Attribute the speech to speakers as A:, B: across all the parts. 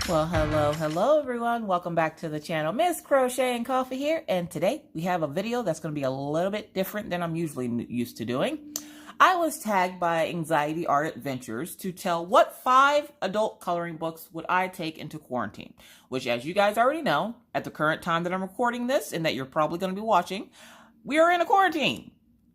A: Well, hello everyone. Welcome back to the channel. Miss Crochet and Coffee here, and today we have a video that's going to be a little bit different than I'm usually used to doing. I was tagged by Anxiety Art Adventures to tell what 5 adult coloring books would I take into quarantine, which, as you guys already know, at the current time that I'm recording this and that you're probably going to be watching, we are in a quarantine.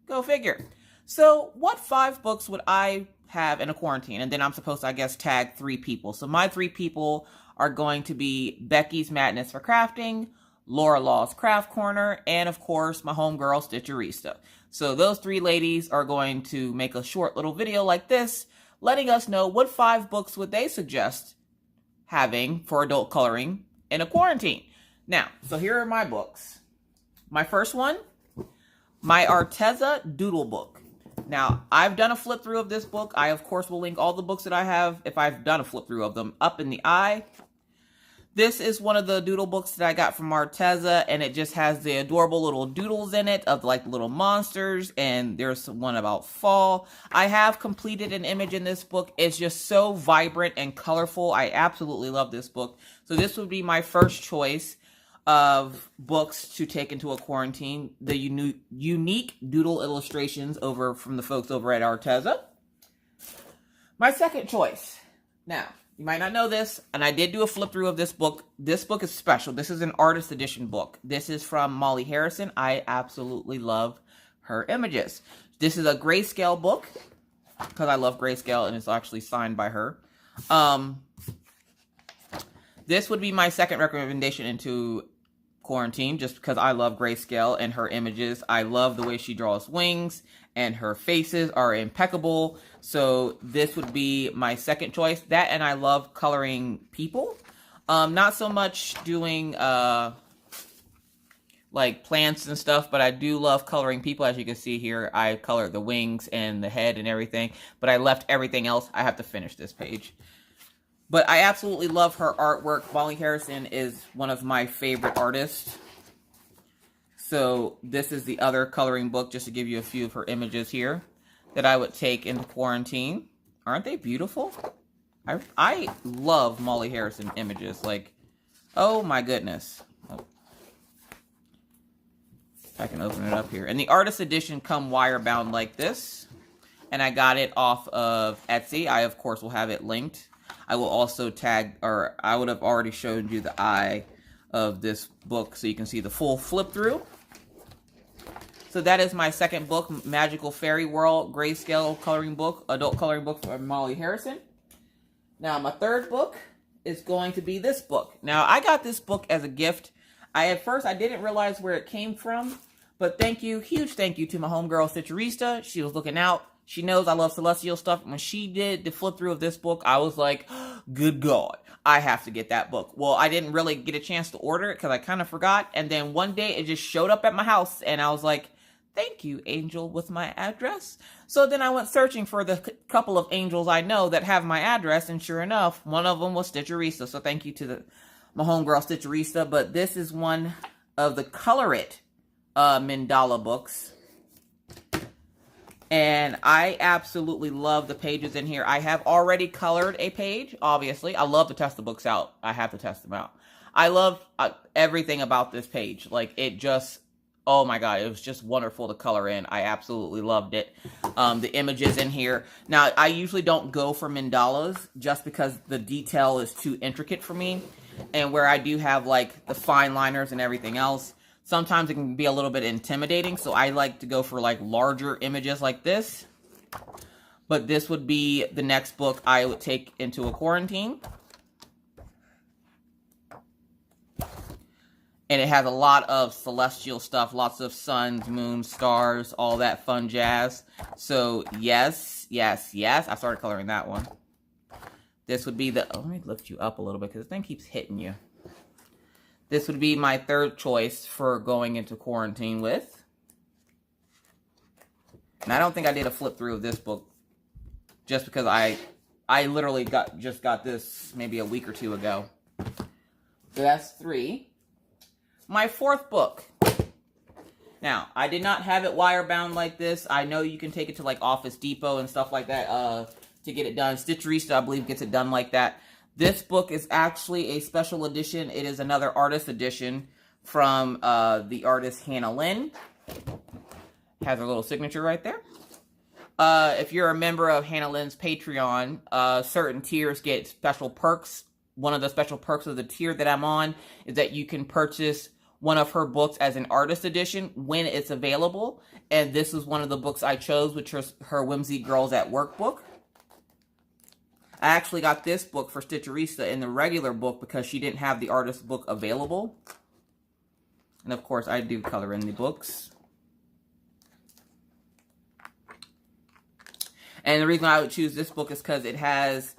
A: Go figure. So what 5 books would I have in a quarantine? And then I'm supposed to, I guess, tag 3 people. So my 3 people are going to be Becky's Madness for Crafting, Laura Law's Craft Corner, and of course my homegirl Stitcherista. So those 3 ladies are going to make a short little video like this, letting us know what 5 books would they suggest having for adult coloring in a quarantine. Now, so here are my books. My first one, my Arrtza Doodle book. Now, I've done a flip through of this book. I, of course, will link all the books that I have, if I've done a flip through of them, up in the eye. This is one of the doodle books that I got from Arrtza, and it just has the adorable little doodles in it of like little monsters, and there's one about fall. I have completed an image in this book. It's just so vibrant and colorful. I absolutely love this book. So this would be my first choice of books to take into a quarantine, the unique doodle illustrations from the folks over at Arrtza. My second choice. Now, you might not know this, and I did do a flip through of this book. This book is special. This is an artist edition book. This is from Molly Harrison. I absolutely love her images. This is a grayscale book, because I love grayscale, and it's actually signed by her. This would be my second recommendation into quarantine, just because I love grayscale and her images. I love the way she draws wings, and her faces are impeccable. So this would be my second choice. That, and I love coloring people. Not so much doing like plants and stuff, but I do love coloring people. As you can see here, I colored the wings and the head and everything, but I left everything else. I have to finish this page. But I absolutely love her artwork. Molly Harrison is one of my favorite artists. So this is the other coloring book, just to give you a few of her images here, that I would take into quarantine. Aren't they beautiful? I love Molly Harrison images. Like, oh my goodness. Oh. I can open it up here. And the artist edition come wire bound like this. And I got it off of Etsy. I, of course, will have it linked. I will also tag, or I would have already showed you the eye of this book so you can see the full flip through. So that is my second book, Magical Fairy World Grayscale Coloring Book, Adult Coloring Book from Molly Harrison. Now my third book is going to be this book. Now I got this book as a gift. At first I didn't realize where it came from, but thank you, huge thank you to my homegirl Stitcherista. She was looking out. She knows I love celestial stuff. When she did the flip through of this book, I was like, good God, I have to get that book. Well, I didn't really get a chance to order it because I kind of forgot. And then one day it just showed up at my house and I was like, thank you, angel, with my address. So then I went searching for the couple of angels I know that have my address. And sure enough, one of them was Stitcherista. So thank you to my homegirl Stitcherista. But this is one of the ColorIt mandala books. And I absolutely love the pages in here. I have already colored a page, obviously. I love to test the books out. I have to test them out. I love everything about this page. Like, it just, oh my God, it was just wonderful to color in. I absolutely loved it. The images in here. Now, I usually don't go for mandalas just because the detail is too intricate for me. And where I do have, like, the fine liners and everything else, sometimes it can be a little bit intimidating, so I like to go for like larger images like this. But this would be the next book I would take into a quarantine. And it has a lot of celestial stuff, lots of suns, moons, stars, all that fun jazz. So yes, yes, yes. I started coloring that one. This would be the, oh, let me lift you up a little bit because this thing keeps hitting you. This would be my third choice for going into quarantine with. And I don't think I did a flip through of this book just because I literally just got this maybe a week or 2 ago. So that's 3. My fourth book. Now, I did not have it wire bound like this. I know you can take it to like Office Depot and stuff like that to get it done. Stitcherista, I believe, gets it done like that. This book is actually a special edition. It is another artist edition from the artist Hannah Lynn. Has her little signature right there. If you're a member of Hannah Lynn's Patreon, certain tiers get special perks. One of the special perks of the tier that I'm on is that you can purchase one of her books as an artist edition when it's available. And this is one of the books I chose, which is her Whimsy Girls at Work book. I actually got this book for Arrtza in the regular book because she didn't have the artist book available. And of course, I do color in the books. And the reason I would choose this book is because it has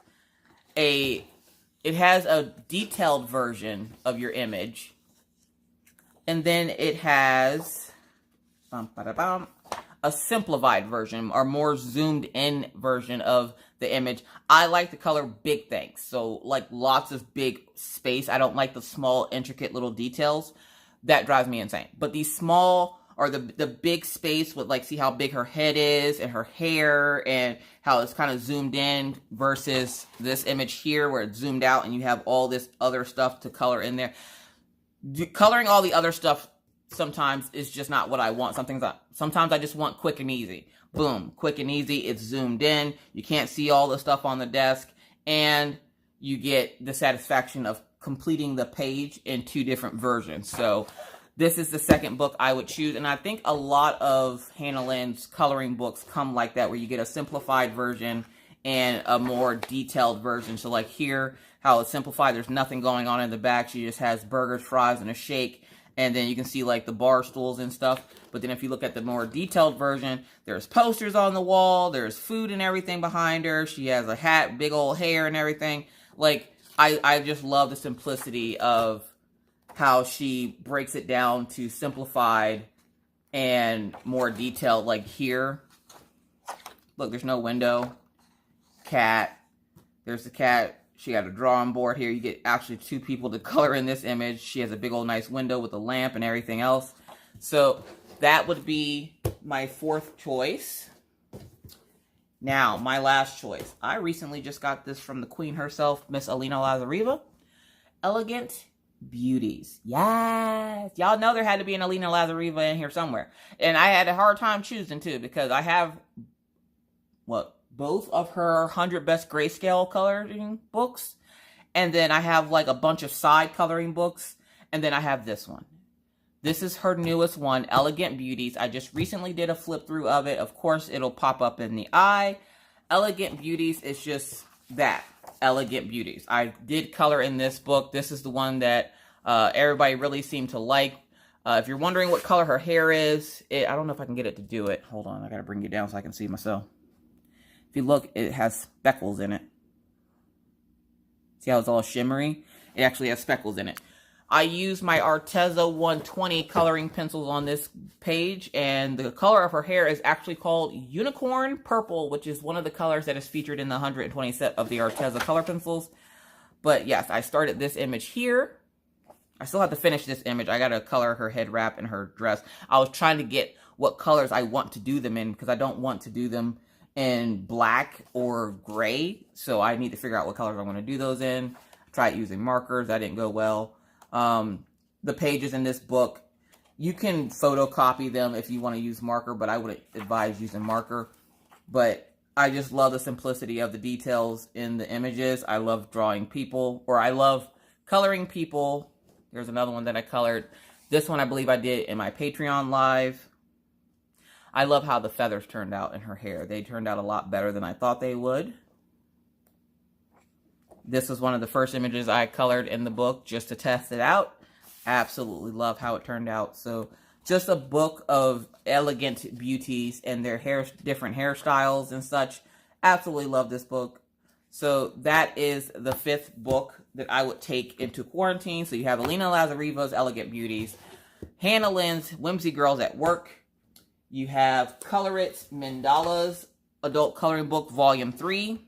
A: a detailed version of your image. And then it has a simplified version or more zoomed in version of the image. I like to color big things. So like lots of big space. I don't like the small, intricate little details. That drives me insane. But these small or the big space with like, see how big her head is and her hair and how it's kind of zoomed in versus this image here where it's zoomed out and you have all this other stuff to color in there. Coloring all the other stuff sometimes is just not what I want. Sometimes I just want quick and easy. Boom, quick and easy. It's zoomed in. You can't see all the stuff on the desk and you get the satisfaction of completing the page in 2 different versions. So this is the second book I would choose. And I think a lot of Hannah Lynn's coloring books come like that, where you get a simplified version and a more detailed version. So like here, how it's simplified, there's nothing going on in the back. She just has burgers, fries, and a shake. And then you can see like the bar stools and stuff. But then if you look at the more detailed version, there's posters on the wall. There's food and everything behind her. She has a hat, big old hair and everything. Like, I just love the simplicity of how she breaks it down to simplified and more detailed. Like here, look, there's no window. Cat. There's the cat. She got a drawing board here. You get actually 2 people to color in this image. She has a big old nice window with a lamp and everything else. So that would be my 4th choice. Now, my last choice. I recently just got this from the queen herself, Miss Alina Lazareva. Elegant Beauties. Yes. Y'all know there had to be an Alina Lazareva in here somewhere. And I had a hard time choosing too, because I have, both of her 100 Best Grayscale coloring books. And then I have like a bunch of side coloring books. And then I have this one. This is her newest one, Elegant Beauties. I just recently did a flip through of it. Of course, it'll pop up in the eye. Elegant Beauties is just that. Elegant Beauties. I did color in this book. This is the one that everybody really seemed to like. If you're wondering what color her hair is, I don't know if I can get it to do it. Hold on, I gotta bring it down so I can see myself. If you look, it has speckles in it. See how it's all shimmery? It actually has speckles in it. I use my Arrtza 120 coloring pencils on this page, and the color of her hair is actually called Unicorn Purple, which is one of the colors that is featured in the 120 set of the Arrtza color pencils. But yes, I started this image here. I still have to finish this image. I gotta color her head wrap and her dress. I was trying to get what colors I want to do them in, because I don't want to do them in black or gray. So I need to figure out what colors I want to do those in. I tried using markers. That didn't go well. The pages in this book, you can photocopy them if you want to use marker, but I would advise using marker. But I just love the simplicity of the details in the images. I love drawing people, or I love coloring people. There's another one that I colored. This one I believe I did in my Patreon live. I love how the feathers turned out in her hair. They turned out a lot better than I thought they would. This was one of the first images I colored in the book just to test it out. Absolutely love how it turned out. So just a book of elegant beauties and their different hairstyles and such. Absolutely love this book. So that is the 5th book that I would take into quarantine. So you have Alina Lazareva's Elegant Beauties, Hannah Lynn's Whimsy Girls at Work. You have ColorIt's Mandala's Adult Coloring Book Volume 3.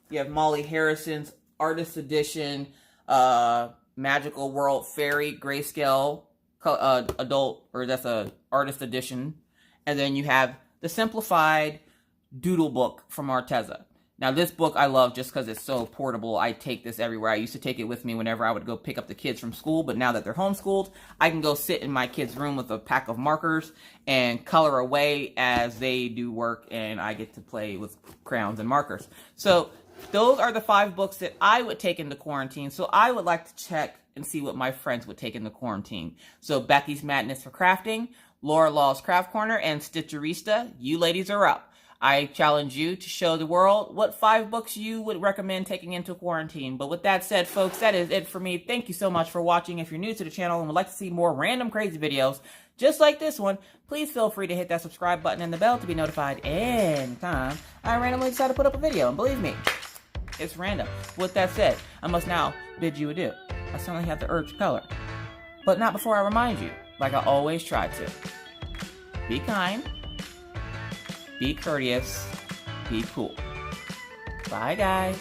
A: You have Molly Harrison's Artist Edition, Magical World Fairy Grayscale Adult, or that's a Artist Edition. And then you have the Simplified Doodle Book from Arrtza. Now this book I love just because it's so portable. I take this everywhere. I used to take it with me whenever I would go pick up the kids from school, but now that they're homeschooled, I can go sit in my kids' room with a pack of markers and color away as they do work, and I get to play with crayons and markers. So those are the 5 books that I would take into quarantine. So I would like to check and see what my friends would take into quarantine. So Becky's Madness for Crafting, Laura Law's Craft Corner, and Stitcherista, you ladies are up. I challenge you to show the world what 5 books you would recommend taking into quarantine. But with that said, folks, that is it for me. Thank you so much for watching. If you're new to the channel and would like to see more random crazy videos just like this one, please feel free to hit that subscribe button and the bell to be notified anytime I randomly decide to put up a video. And believe me, it's random. With that said, I must now bid you adieu. I suddenly have the urge to color, but not before I remind you, like I always try to. Be kind. Be courteous, be cool. Bye, guys.